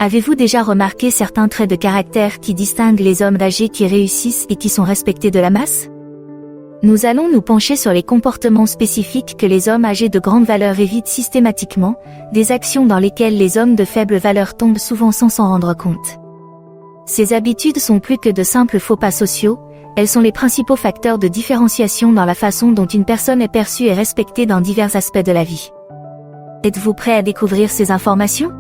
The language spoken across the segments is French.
Avez-vous déjà remarqué certains traits de caractère qui distinguent les hommes âgés qui réussissent et qui sont respectés de la masse? Nous allons nous pencher sur les comportements spécifiques que les hommes âgés de grande valeur évitent systématiquement, des actions dans lesquelles les hommes de faible valeur tombent souvent sans s'en rendre compte. Ces habitudes sont plus que de simples faux pas sociaux, elles sont les principaux facteurs de différenciation dans la façon dont une personne est perçue et respectée dans divers aspects de la vie. Êtes-vous prêt à découvrir ces informations?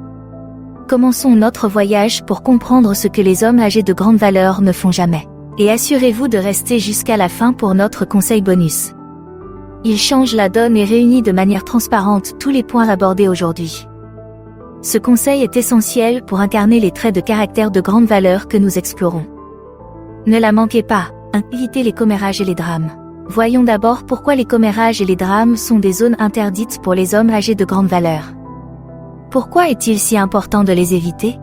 Commençons notre voyage pour comprendre ce que les hommes âgés de grande valeur ne font jamais. Et assurez-vous de rester jusqu'à la fin pour notre conseil bonus. Il change la donne et réunit de manière transparente tous les points abordés aujourd'hui. Ce conseil est essentiel pour incarner les traits de caractère de grande valeur que nous explorons. Ne la manquez pas. 1. Évitez les commérages et les drames. Voyons d'abord pourquoi les commérages et les drames sont des zones interdites pour les hommes âgés de grande valeur. Pourquoi est-il si important de les éviter?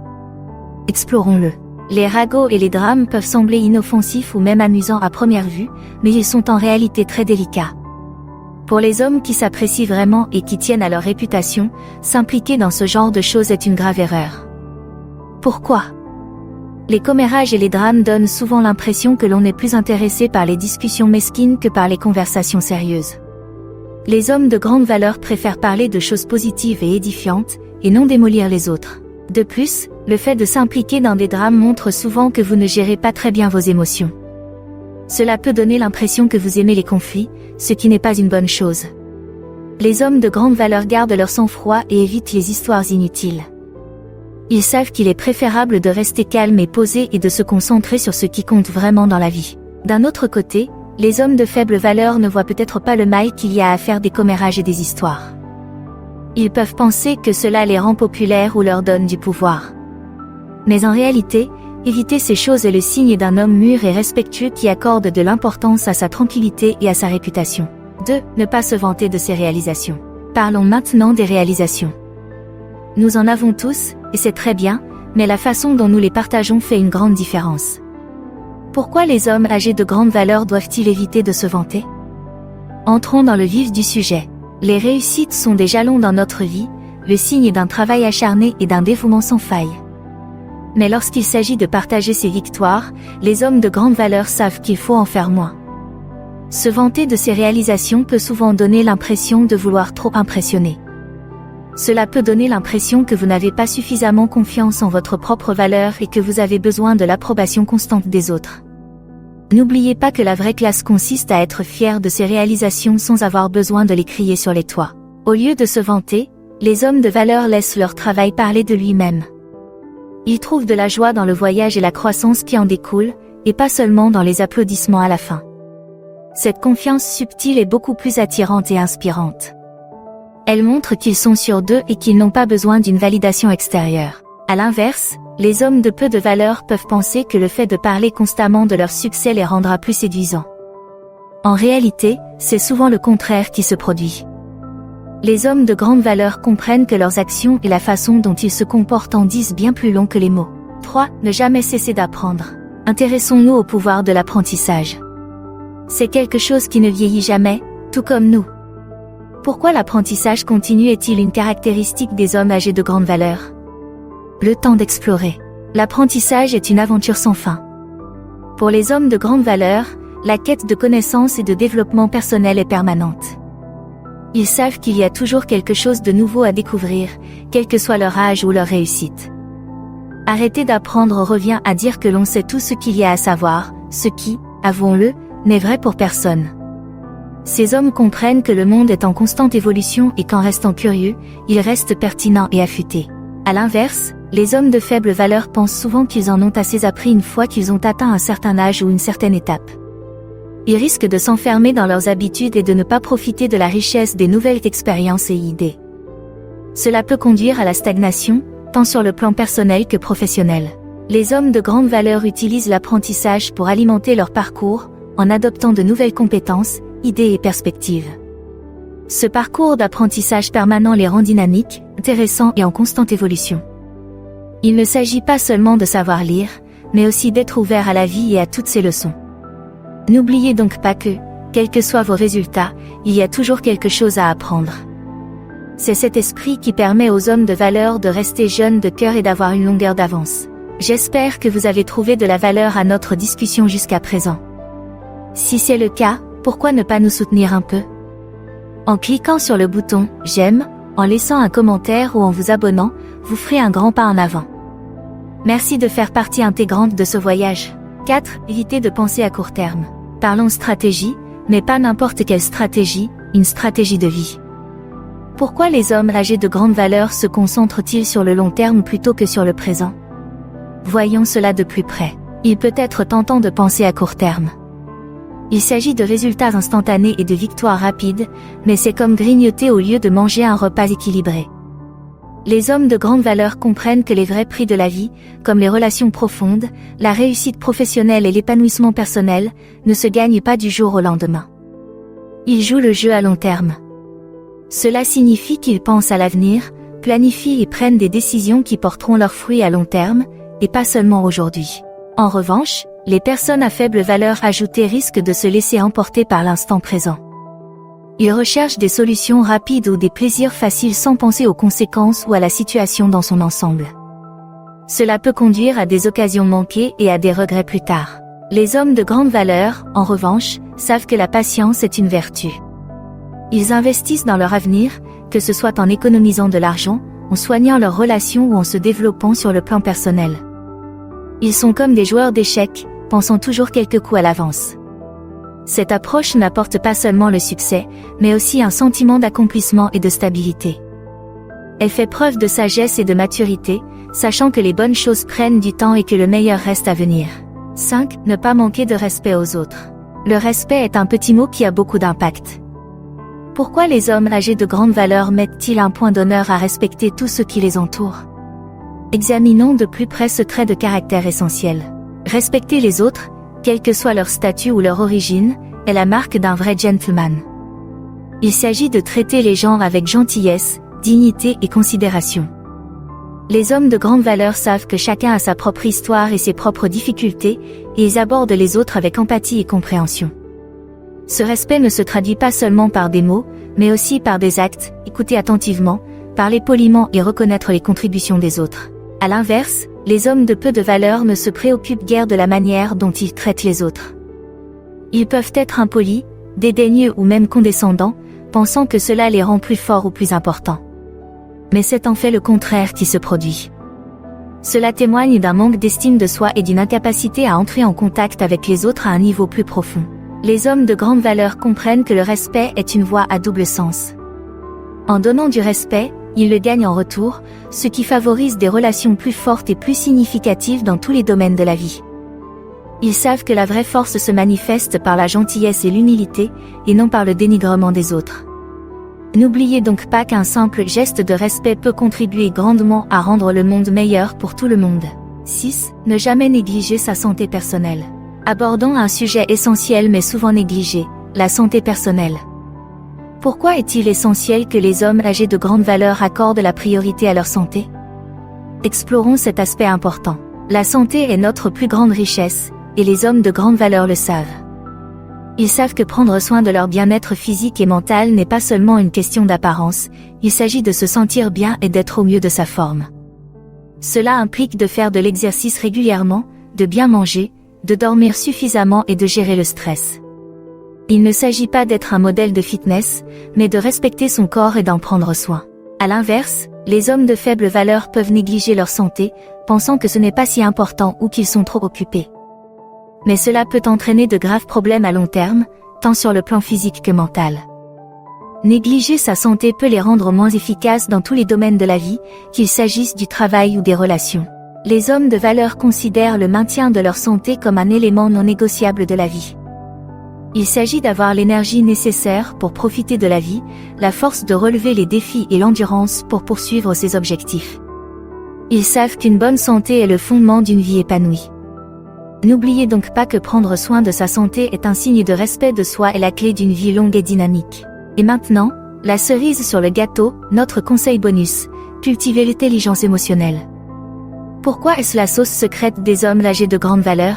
Explorons-le. Les ragots et les drames peuvent sembler inoffensifs ou même amusants à première vue, mais ils sont en réalité très délicats. Pour les hommes qui s'apprécient vraiment et qui tiennent à leur réputation, s'impliquer dans ce genre de choses est une grave erreur. Pourquoi? Les commérages et les drames donnent souvent l'impression que l'on est plus intéressé par les discussions mesquines que par les conversations sérieuses. Les hommes de grande valeur préfèrent parler de choses positives et édifiantes, et non démolir les autres. De plus, le fait de s'impliquer dans des drames montre souvent que vous ne gérez pas très bien vos émotions. Cela peut donner l'impression que vous aimez les conflits, ce qui n'est pas une bonne chose. Les hommes de grande valeur gardent leur sang-froid et évitent les histoires inutiles. Ils savent qu'il est préférable de rester calme et posé et de se concentrer sur ce qui compte vraiment dans la vie. D'un autre côté, les hommes de faible valeur ne voient peut-être pas le mal qu'il y a à faire des commérages et des histoires. Ils peuvent penser que cela les rend populaires ou leur donne du pouvoir. Mais en réalité, éviter ces choses est le signe d'un homme mûr et respectueux qui accorde de l'importance à sa tranquillité et à sa réputation. 2. Ne pas se vanter de ses réalisations. Parlons maintenant des réalisations. Nous en avons tous, et c'est très bien, mais la façon dont nous les partageons fait une grande différence. Pourquoi les hommes âgés de grande valeur doivent-ils éviter de se vanter? Entrons dans le vif du sujet. Les réussites sont des jalons dans notre vie, le signe d'un travail acharné et d'un dévouement sans faille. Mais lorsqu'il s'agit de partager ses victoires, les hommes de grande valeur savent qu'il faut en faire moins. Se vanter de ses réalisations peut souvent donner l'impression de vouloir trop impressionner. Cela peut donner l'impression que vous n'avez pas suffisamment confiance en votre propre valeur et que vous avez besoin de l'approbation constante des autres. N'oubliez pas que la vraie classe consiste à être fier de ses réalisations sans avoir besoin de les crier sur les toits. Au lieu de se vanter, les hommes de valeur laissent leur travail parler de lui-même. Ils trouvent de la joie dans le voyage et la croissance qui en découle, et pas seulement dans les applaudissements à la fin. Cette confiance subtile est beaucoup plus attirante et inspirante. Elle montre qu'ils sont sûrs d'eux et qu'ils n'ont pas besoin d'une validation extérieure. À l'inverse, les hommes de peu de valeur peuvent penser que le fait de parler constamment de leur succès les rendra plus séduisants. En réalité, c'est souvent le contraire qui se produit. Les hommes de grande valeur comprennent que leurs actions et la façon dont ils se comportent en disent bien plus long que les mots. 3. Ne jamais cesser d'apprendre. Intéressons-nous au pouvoir de l'apprentissage. C'est quelque chose qui ne vieillit jamais, tout comme nous. Pourquoi l'apprentissage continu est-il une caractéristique des hommes âgés de grande valeur? Le temps d'explorer. L'apprentissage est une aventure sans fin. Pour les hommes de grande valeur, la quête de connaissances et de développement personnel est permanente. Ils savent qu'il y a toujours quelque chose de nouveau à découvrir, quel que soit leur âge ou leur réussite. Arrêter d'apprendre revient à dire que l'on sait tout ce qu'il y a à savoir, ce qui, avouons-le, n'est vrai pour personne. Ces hommes comprennent que le monde est en constante évolution et qu'en restant curieux, ils restent pertinents et affûtés. À l'inverse, les hommes de faible valeur pensent souvent qu'ils en ont assez appris une fois qu'ils ont atteint un certain âge ou une certaine étape. Ils risquent de s'enfermer dans leurs habitudes et de ne pas profiter de la richesse des nouvelles expériences et idées. Cela peut conduire à la stagnation, tant sur le plan personnel que professionnel. Les hommes de grande valeur utilisent l'apprentissage pour alimenter leur parcours, en adoptant de nouvelles compétences, idées et perspectives. Ce parcours d'apprentissage permanent les rend dynamiques, intéressants et en constante évolution. Il ne s'agit pas seulement de savoir lire, mais aussi d'être ouvert à la vie et à toutes ses leçons. N'oubliez donc pas que, quels que soient vos résultats, il y a toujours quelque chose à apprendre. C'est cet esprit qui permet aux hommes de valeur de rester jeunes de cœur et d'avoir une longueur d'avance. J'espère que vous avez trouvé de la valeur à notre discussion jusqu'à présent. Si c'est le cas, pourquoi ne pas nous soutenir un peu? En cliquant sur le bouton « J'aime », en laissant un commentaire ou en vous abonnant, vous ferez un grand pas en avant. Merci de faire partie intégrante de ce voyage. 4. Évitez de penser à court terme. Parlons stratégie, mais pas n'importe quelle stratégie, une stratégie de vie. Pourquoi les hommes âgés de grande valeur se concentrent-ils sur le long terme plutôt que sur le présent? Voyons cela de plus près. Il peut être tentant de penser à court terme. Il s'agit de résultats instantanés et de victoires rapides, mais c'est comme grignoter au lieu de manger un repas équilibré. Les hommes de grande valeur comprennent que les vrais prix de la vie, comme les relations profondes, la réussite professionnelle et l'épanouissement personnel, ne se gagnent pas du jour au lendemain. Ils jouent le jeu à long terme. Cela signifie qu'ils pensent à l'avenir, planifient et prennent des décisions qui porteront leurs fruits à long terme, et pas seulement aujourd'hui. En revanche, les personnes à faible valeur ajoutée risquent de se laisser emporter par l'instant présent. Ils recherchent des solutions rapides ou des plaisirs faciles sans penser aux conséquences ou à la situation dans son ensemble. Cela peut conduire à des occasions manquées et à des regrets plus tard. Les hommes de grande valeur, en revanche, savent que la patience est une vertu. Ils investissent dans leur avenir, que ce soit en économisant de l'argent, en soignant leurs relations ou en se développant sur le plan personnel. Ils sont comme des joueurs d'échecs, pensant toujours quelques coups à l'avance. Cette approche n'apporte pas seulement le succès, mais aussi un sentiment d'accomplissement et de stabilité. Elle fait preuve de sagesse et de maturité, sachant que les bonnes choses prennent du temps et que le meilleur reste à venir. 5. Ne pas manquer de respect aux autres. Le respect est un petit mot qui a beaucoup d'impact. Pourquoi les hommes âgés de grande valeur mettent-ils un point d'honneur à respecter tous ceux qui les entourent? Examinons de plus près ce trait de caractère essentiel. Respecter les autres, quel que soit leur statut ou leur origine, est la marque d'un vrai gentleman. Il s'agit de traiter les gens avec gentillesse, dignité et considération. Les hommes de grande valeur savent que chacun a sa propre histoire et ses propres difficultés, et ils abordent les autres avec empathie et compréhension. Ce respect ne se traduit pas seulement par des mots, mais aussi par des actes, écouter attentivement, parler poliment et reconnaître les contributions des autres. À l'inverse, les hommes de peu de valeur ne se préoccupent guère de la manière dont ils traitent les autres. Ils peuvent être impolis, dédaigneux ou même condescendants, pensant que cela les rend plus forts ou plus importants. Mais c'est en fait le contraire qui se produit. Cela témoigne d'un manque d'estime de soi et d'une incapacité à entrer en contact avec les autres à un niveau plus profond. Les hommes de grande valeur comprennent que le respect est une voie à double sens. En donnant du respect, ils le gagnent en retour, ce qui favorise des relations plus fortes et plus significatives dans tous les domaines de la vie. Ils savent que la vraie force se manifeste par la gentillesse et l'humilité, et non par le dénigrement des autres. N'oubliez donc pas qu'un simple geste de respect peut contribuer grandement à rendre le monde meilleur pour tout le monde. 6. Ne jamais négliger sa santé personnelle. Abordons un sujet essentiel mais souvent négligé, la santé personnelle. Pourquoi est-il essentiel que les hommes âgés de grande valeur accordent la priorité à leur santé? Explorons cet aspect important. La santé est notre plus grande richesse, et les hommes de grande valeur le savent. Ils savent que prendre soin de leur bien-être physique et mental n'est pas seulement une question d'apparence, il s'agit de se sentir bien et d'être au mieux de sa forme. Cela implique de faire de l'exercice régulièrement, de bien manger, de dormir suffisamment et de gérer le stress. Il ne s'agit pas d'être un modèle de fitness, mais de respecter son corps et d'en prendre soin. À l'inverse, les hommes de faible valeur peuvent négliger leur santé, pensant que ce n'est pas si important ou qu'ils sont trop occupés. Mais cela peut entraîner de graves problèmes à long terme, tant sur le plan physique que mental. Négliger sa santé peut les rendre moins efficaces dans tous les domaines de la vie, qu'il s'agisse du travail ou des relations. Les hommes de valeur considèrent le maintien de leur santé comme un élément non négociable de la vie. Il s'agit d'avoir l'énergie nécessaire pour profiter de la vie, la force de relever les défis et l'endurance pour poursuivre ses objectifs. Ils savent qu'une bonne santé est le fondement d'une vie épanouie. N'oubliez donc pas que prendre soin de sa santé est un signe de respect de soi et la clé d'une vie longue et dynamique. Et maintenant, la cerise sur le gâteau, notre conseil bonus, cultiver l'intelligence émotionnelle. Pourquoi est-ce la sauce secrète des hommes âgés de grande valeur?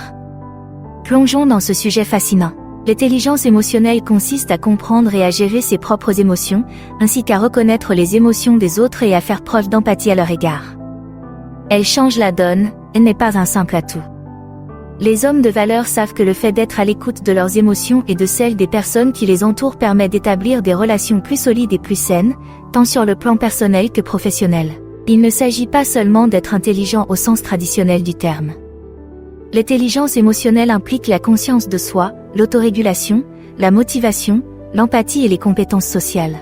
Plongeons dans ce sujet fascinant. L'intelligence émotionnelle consiste à comprendre et à gérer ses propres émotions, ainsi qu'à reconnaître les émotions des autres et à faire preuve d'empathie à leur égard. Elle change la donne, elle n'est pas un simple atout. Les hommes de valeur savent que le fait d'être à l'écoute de leurs émotions et de celles des personnes qui les entourent permet d'établir des relations plus solides et plus saines, tant sur le plan personnel que professionnel. Il ne s'agit pas seulement d'être intelligent au sens traditionnel du terme. L'intelligence émotionnelle implique la conscience de soi, l'autorégulation, la motivation, l'empathie et les compétences sociales.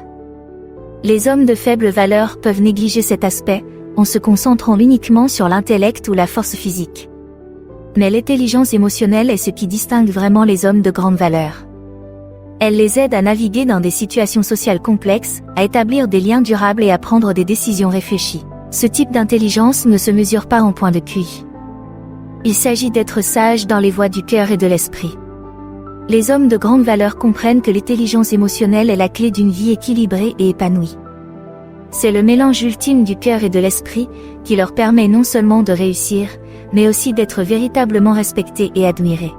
Les hommes de faible valeur peuvent négliger cet aspect, en se concentrant uniquement sur l'intellect ou la force physique. Mais l'intelligence émotionnelle est ce qui distingue vraiment les hommes de grande valeur. Elle les aide à naviguer dans des situations sociales complexes, à établir des liens durables et à prendre des décisions réfléchies. Ce type d'intelligence ne se mesure pas en point de QI. Il s'agit d'être sage dans les voies du cœur et de l'esprit. Les hommes de grande valeur comprennent que l'intelligence émotionnelle est la clé d'une vie équilibrée et épanouie. C'est le mélange ultime du cœur et de l'esprit qui leur permet non seulement de réussir, mais aussi d'être véritablement respectés et admirés.